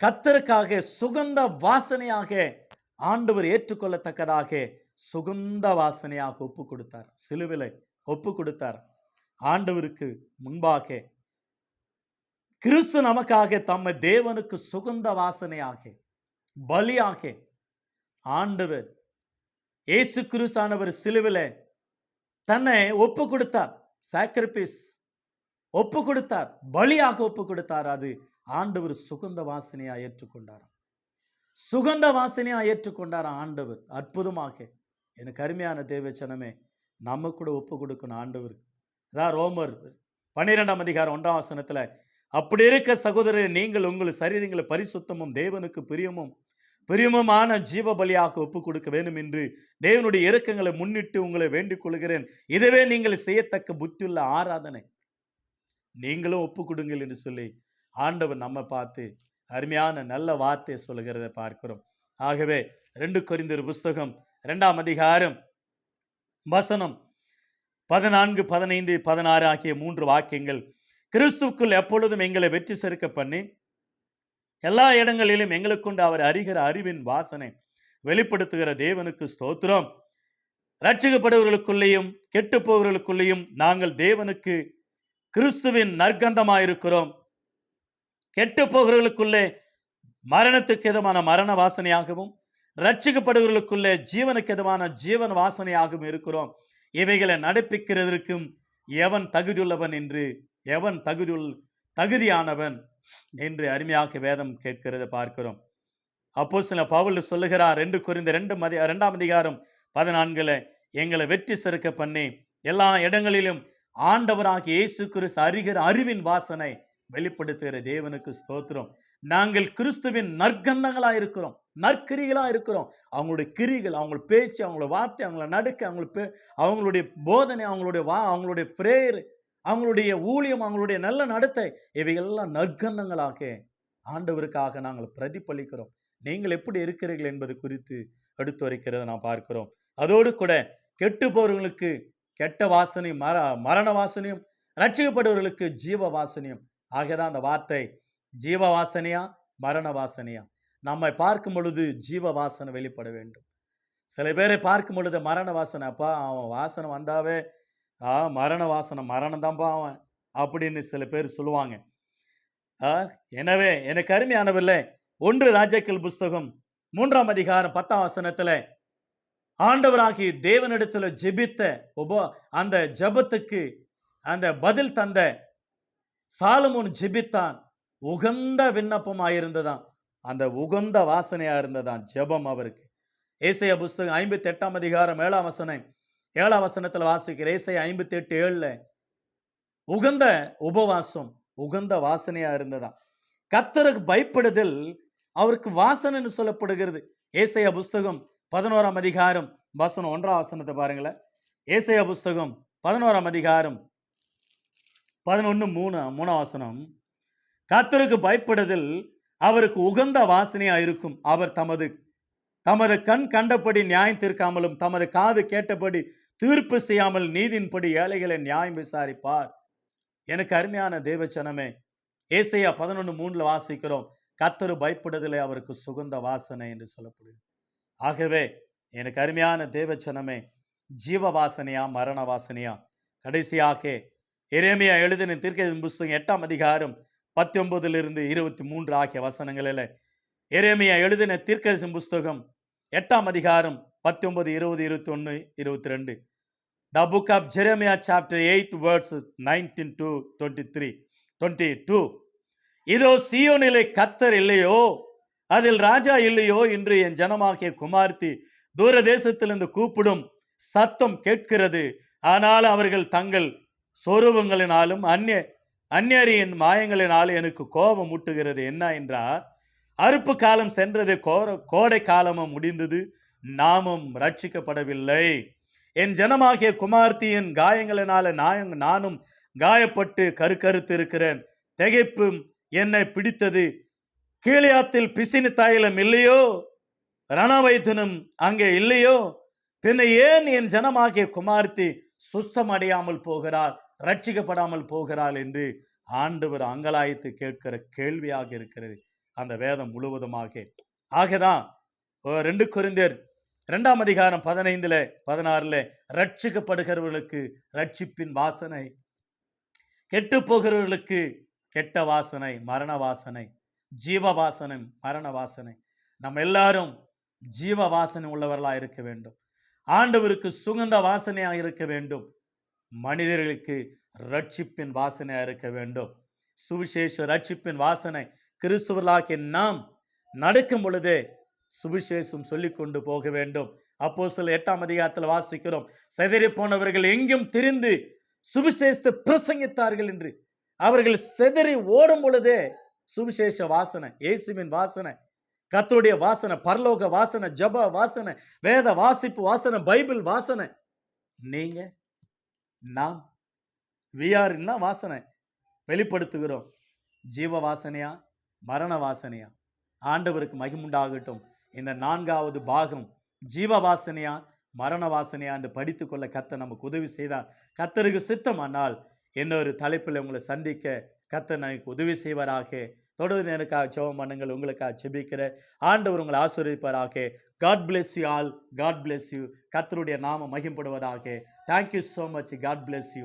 கர்த்தருக்காக சுகந்த வாசனையாக ஆண்டவர் ஏற்றுக்கொள்ளத்தக்கதாக சுகந்த வாசனையாக ஒப்பு கொடுத்தார். சிலுவையிலே ஒப்பு கொடுத்தார். ஆண்டவருக்கு முன்பாக கிறிஸ்து நமக்காக தம்மை தேவனுக்கு சுகந்த வாசனையாக பலியாக ஆண்டவர் இயேசு கிறிஸ்தானவர் சிலுவில தன்னை ஒப்பு கொடுத்தார். சாக்ரிஃபைஸ் ஒப்பு கொடுத்தார், பலியாக ஒப்பு கொடுத்தார். அது ஆண்டவர் சுகந்த வாசனையா ஏற்றுக்கொண்டார். சுகந்த வாசனையா ஏற்றுக்கொண்டார் ஆண்டவர். அற்புதமாக எனக்கு அருமையான தேவச்சனமே, நம்ம கூட ஒப்பு கொடுக்கணும் ஆண்டவர். அதான் ரோமர் 12ஆம் அதிகாரம் 1ஆம் வசனத்துல, அப்படி இருக்க சகோதரர், நீங்கள் உங்கள் சரீரங்களை பரிசுத்தமும் தேவனுக்கு பிரியமுமான ஜீவ பலியாக ஒப்பு கொடுக்க வேண்டும் என்று தேவனுடைய இரக்கங்களை முன்னிட்டு உங்களை வேண்டிக் கொள்கிறேன். இதுவே நீங்கள் செய்யத்தக்க புத்தியுள்ள ஆராதனை, நீங்களும் ஒப்பு கொடுங்கள் என்று சொல்லி ஆண்டவர் நம்ம பார்த்து அருமையான நல்ல வார்த்தையை சொல்லுகிறதை பார்க்கிறோம். ஆகவே 2 கொரிந்தியர் புஸ்தகம் 2ஆம் அதிகாரம் வசனம் 14, 15, 16 ஆகிய 3 வாக்கியங்கள், கிறிஸ்துவுக்குள் எப்பொழுதும் எங்களை வெற்றி சேர்க்க பண்ணி எல்லா இடங்களிலும் எங்களுக்குண்டு அவர் அறிகிற அறிவின் வாசனை வெளிப்படுத்துகிற தேவனுக்கு ஸ்தோத்திரம். ரட்சிக்கப்படுவர்களுக்குள்ளேயும் கெட்டு போவர்களுக்குள்ளேயும் நாங்கள் தேவனுக்கு கிறிஸ்துவின் நற்கந்தமாயிருக்கிறோம். கெட்டு போகிறவர்களுக்குள்ளே மரணத்துக்கு எதமான மரண வாசனையாகவும் ரட்சிக்கப்படுவர்களுக்குள்ளே ஜீவனுக்கு எதமான ஜீவன் வாசனையாகவும் இருக்கிறோம். இவைகளை நடப்பிக்கிறதற்கும் எவன் தகுதியானவன் என்று அருமையாக வேதம் கேட்கிறதை பார்க்கிறோம். அப்போஸ்தலன் பவுல் சொல்லுகிறார் 2 கொரிந்தியர் 2ஆம் அதிகாரம் 14, எங்களை வெற்றி சிறக்க பண்ணி எல்லா இடங்களிலும் ஆண்டவராகிய இயேசு கிறிஸ்து அறிகிற அறிவின் வாசனை வெளிப்படுத்துகிற தேவனுக்கு ஸ்தோத்திரம். நாங்கள் கிறிஸ்துவின் நற்கந்தங்களா இருக்கிறோம், நற்கிரிகளா இருக்கிறோம். அவங்களுடைய கிரிகள், அவங்களோட பேச்சு, அவங்களோட வார்த்தை, அவங்களோட நடுக்க, அவங்களுடைய போதனை, அவங்களுடைய பிரேயர், அவங்களுடைய ஊழியம், அவங்களுடைய நல்ல நடத்தை, இவையெல்லாம் நற்கந்தங்களாக ஆண்டவருக்காக நாங்கள் பிரதிபலிக்கிறோம். நீங்கள் எப்படி இருக்கிறீர்கள் என்பது குறித்து எடுத்துரைக்கிறத நான் பார்க்கிறோம். அதோடு கூட கெட்டு போறவர்களுக்கு கெட்ட வாசனையும் மரண வாசனையும், ரட்சிக்கப்படுவர்களுக்கு ஜீவ வாசனையும். ஆகதான் அந்த வார்த்தை ஜீவ வாசனையா மரண வாசனையா. நம்மை பார்க்கும் பொழுது ஜீவ வாசனை வெளிப்பட வேண்டும். சில பேரை பார்க்கும் பொழுது மரண வாசனை, அப்பா அவன் வாசனை வந்தாவே மரண வாசனை, மரணம் தான்ப்பா அவன் அப்படின்னு சில பேர் சொல்லுவாங்க. எனவே எனக்கு அருமையானவில்லை, 1 ராஜாக்கள் புஸ்தகம் 3ஆம் அதிகாரம் 10ஆம் வசனத்துல ஆண்டவராகி தேவனிடத்துல ஜெபித்த அந்த ஜெபத்துக்கு அந்த பதில் தந்த சாலமோன் ஜெபித்தான். உகந்த விண்ணப்பமாயிருந்ததான், அந்த உகந்த வாசனையா இருந்ததான் ஜெபம் அவருக்கு. ஏசாயா புஸ்தகம் 58ஆம் அதிகாரம் 7ஆம் வசனத்தில் வாசிக்கிற ஏசாயா 58:7 உகந்த உபவாசம், உகந்த வாசனையா இருந்ததான். கர்த்தருக்கு பயப்படுதல் அவருக்கு வாசனைன்னு சொல்லப்படுகிறது. ஏசாயா புஸ்தகம் 11ஆம் அதிகாரம் வசனம் 1ஆம் வசனத்தை பாருங்களேன். ஏசாயா புஸ்தகம் 11ஆம் அதிகாரம் 11:3 வசனம், கர்த்தருக்கு பயப்படுதல் அவருக்கு உகந்த வாசனையா இருக்கும். அவர் தமது கண் கண்டபடி நியாயம் தீர்க்காமலும் தமது காது கேட்டபடி தீர்ப்பு செய்யாமல் நீதியின்படி ஏழைகளை நியாயம் விசாரிப்பார். எனக்கு அருமையான தேவச்சனமே, ஏசாயா 11:3 வாசிக்கிறோம், கர்த்தரு பயப்படுதலே அவருக்கு சுகந்த வாசனை என்று சொல்லப்படுகிறது. ஆகவே எனக்கு அருமையான தேவச்சனமே, ஜீவ வாசனையா மரண வாசனையா? கடைசியாக எரேமியா எழுதின தீர்க்கதரிசி புஸ்தகம் 8ஆம் அதிகாரம் 19 23 ஆகிய வசனங்களில், எரேமியா எழுதின தீர்க்கதரிசி புஸ்தகம் 8ஆம் அதிகாரம் 19, 20, 21, 22. The book of Jeremiah chapter 8 verse 19 to 22. இதோ சீயோனிலே கர்த்தர் இல்லையோ, அதில் ராஜா இல்லையோ என்று என் ஜனமாகிய குமார்த்தி தூர தேசத்திலிருந்து கூப்பிடும் சத்தம் கேட்கிறது. ஆனால் அவர்கள் தங்கள் சொரூபங்களினாலும் அந்நியரின் மாயங்களினாலும் எனக்கு கோபம் ஊட்டுகிறது. என்ன என்றால், அறுப்பு காலம் சென்றது, கோடை காலமும் முடிந்தது, நாமும் ரட்சிக்கப்படவில்லை. என் ஜனமாகிய குமார்த்தியின் காயங்களினால நானும் காயப்பட்டு கருத்து இருக்கிறேன். திகைப்பும் என்னை பிடித்தது. கீழியாத்தில் பிசினி தைலம் இல்லையோ, ரணவைத்தனும் அங்கே இல்லையோ, பின்ன ஏன் என் ஜனமாகிய குமார்த்தி சுஸ்தம் அடையாமல் போகிறார், ரட்சிக்கப்படாமல் போகிறாள் என்று ஆண்டவர் அங்கலாய்த்து கேட்கிற கேள்வியாக இருக்கிறது அந்த வேதம் முழுவதுமாக. ஆகதான் 2 கொரிந்தியர் 2ஆம் அதிகாரம் 15, 16 ரட்சிக்கப்படுகிறவர்களுக்கு ரட்சிப்பின் வாசனை, கெட்டு போகிறவர்களுக்கு கெட்ட வாசனை மரண வாசனை, ஜீவ வாசனை மரண வாசனை. நம்ம எல்லாரும் ஜீவ வாசனை உள்ளவர்களாக இருக்க வேண்டும். ஆண்டவருக்கு சுகந்த வாசனையாக இருக்க வேண்டும். மனிதர்களுக்கு ரட்சிப்பின் வாசனையாக இருக்க வேண்டும். சுவிசேஷ ரட்சிப்பின் வாசனை கிறிஸ்துவர்களாகிய நாம் நடக்கும் பொழுதே சுவிசேஷம் சொல்லிக் கொண்டு போக வேண்டும். அப்போஸ்தலர் 8ஆம் அதிகாரத்தில் வாசிக்கிறோம், சிதறி போனவர்கள் எங்கும் திரிந்து சுவிசேஷத்தை பிரசங்கித்தார்கள் என்று. அவர்கள் சிதறி ஓடும் பொழுதே சுவிசேஷ வாசனை, இயேசுவின் வாசனை, கர்த்தருடைய வாசனை, பரலோக வாசனை, ஜெப வாசனை, வேத வாசிப்பு வாசனை, பைபிள் வாசனை. நீங்க நாம் விஆர்னா வாசனை வெளிப்படுத்துகிறோம். ஜீவ வாசனையா மரண வாசனையா? ஆண்டவருக்கு மகிமுண்டாகட்டும். இந்த 4வது பாகம் ஜீவ வாசனையா மரண வாசனையா என்று படித்துக்கொள்ள கர்த்தர் நமக்கு உதவி செய்தார். கர்த்தருக்கு சித்தமானால் இன்னொரு தலைப்பில் உங்களை சந்திக்க கர்த்தர் எனக்கு உதவி செய்வாராக. தொடர்ந்து எனக்காக ஜெபம் பண்ணுங்கள். உங்களுக்காக ஜெபிக்கிற ஆண்டவர் உங்களை ஆசீர்வதிப்பாராக. God bless you all. God bless you. கர்த்தருடைய நாமம் மகிமைப்படுவதாக. Thank you so much. God bless you.